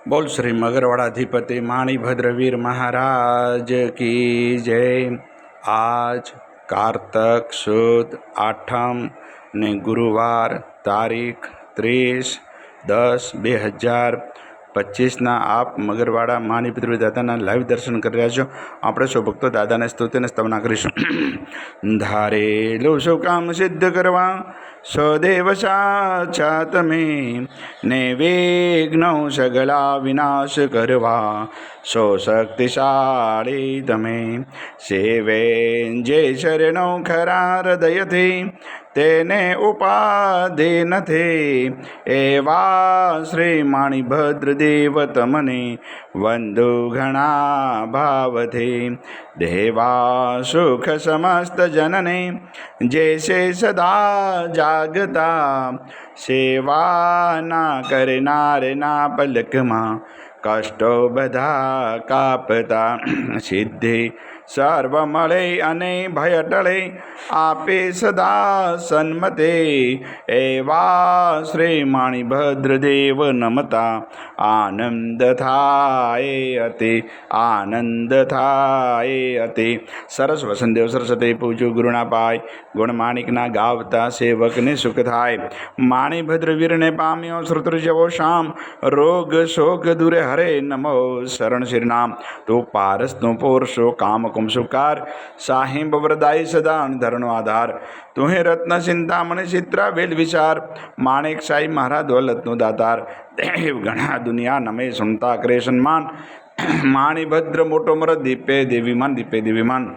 बोल श्री मगरवाड़ाधिपति माणिभद्रवीर महाराज की जय। आज कार्तक सुद आठम ने गुरुवार तारीख 30/10/2025 आप मगरवाड़ा माणिभद्र दादा लाइव दर्शन कर रहा छो। આપણે સૌ ભક્તો દાદાને સ્તુતિ અને સ્તવના કરીશું। ધારેલું શું કામ સિદ્ધ કરવા સદેવ સાચા તમે, ને વિઘ્નો સગલા વિનાશ કરવા સો શક્તિશાળી તમે। સેવે જે શરણો ખરા હૃદયથી, તેને ઉપાધિ નથી। એવા શ્રી માણિભદ્ર દેવ તમને વંદુ ઘણા ભાવથી। દેવા સુખ સમસ્ત જનને જૈસે સદા જાગતા, સેવા ના કરનારના પલકમાં કષ્ટો બધા કાપતા। સિદ્ધિ સર્વ મળે અને ભય ટળે, આપે સદા સન્મતે। એવા શ્રી માણિભદ્ર દેવ નમતા આનંદ થાય અતિ, આનંદ થાય અતિ। સરસ વસંતદેવ સરસ્વતી પૂજ્યું ગુરુના પાય, ગુણમાણિકના ગાવતા સેવકને સુખ થાય। માણિભદ્ર વીરને પામ્યો શ્રુતર જેવો શામ, રોગ શોક દૂરે હરે નમો શરણ શ્રીનામ। તું પારસનો પોરશો કામ કુમસુકાર, સાહિબ વરદાય સદા ધરણો આધાર। તું હે રત્ન ચિંતામણી ચિત્રા વેલ વિચાર, માણેક સાઈ મારા દોલતનો દાતાર। દેવ ઘણા દુનિયા નમે સુનતા કરે સન્માન, માણિભદ્ર મોટો મરદ દીપે દેવીમાન, દીપે દેવીમાન।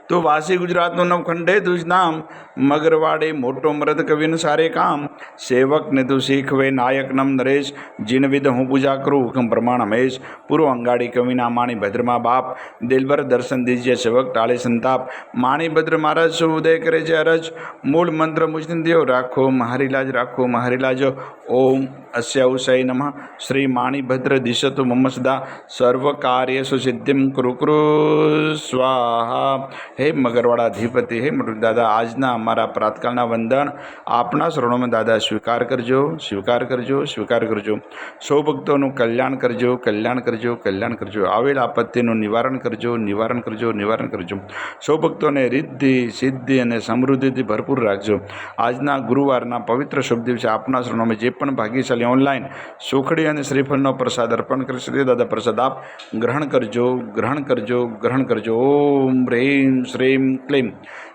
તો વાસી ગુજરાતનું નવખંડે તુજ નામ, મગરવાડે મોટો મરદ કવિનું સારે કામ। સેવકને તું શીખવે નાયક નમ નરેશ, જીનવિદ હું પૂજા કરું હુકમ પ્રમાણ હમેશ। પૂર્વ અંગાડી કવિના માણિભદ્રમાં બાપ, દિલભર દર્શન દીજે સેવક ટાળે સંતાપ। માણિભદ્ર મહારાજ શું ઉદય કરે છે અરજ, મૂળ મંત્ર મુજને દેવ રાખો મારી લાજ, રાખો મારી લાજ। ઓમ अस्याउषय नमः। श्री माणिभद्र दिशतु मम सदा, सर्व कार्येषु सिद्धिं कुरु कुरु स्वाहा। हे मगरवाड़ाधिपति, हे मृग दादा, આજના અમારા પ્રાતકાળના વંદન આપના શરણોમાં દાદા સ્વીકાર કરજો, સ્વીકાર કરજો, સ્વીકાર કરજો। સૌ ભક્તોનું કલ્યાણ કરજો, કલ્યાણ કરજો, કલ્યાણ કરજો। આવેલ આપત્તિનું નિવારણ કરજો, નિવારણ કરજો, નિવારણ કરજો। સૌ ભક્તોને રિદ્ધિ સિદ્ધિ અને સમૃદ્ધિથી ભરપૂર રાખજો। આજના ગુરુવારના પવિત્ર શુભ દિવસે આપના શરણોમાં જે પણ ભાગ્યશાળી ઓનલાઈન સુખડી અને શ્રીફળનો પ્રસાદ અર્પણ કરશે તે દાદા પ્રસાદ આપ ગ્રહણ કરજો, ગ્રહણ કરજો, ગ્રહણ કરજો। ઓમ હ્રીમ શ્રીમ ક્લીમ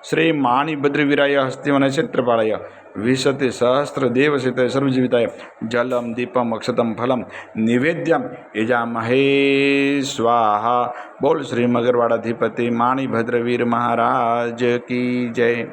શ્રી માણિભદ્રવીરાય હસ્તિવન ક્ષેત્રપાળાય વિશતે સહસ્ત્ર દેવસિત સર્વજીવિતાય જલમ દીપમ અક્ષતમ ફલમ નિવેદ્યમ યજામહે સ્વાહા। બોલ શ્રી મગરવાડાધિપતિ માણિભદ્રવીર મહારાજ કી જય।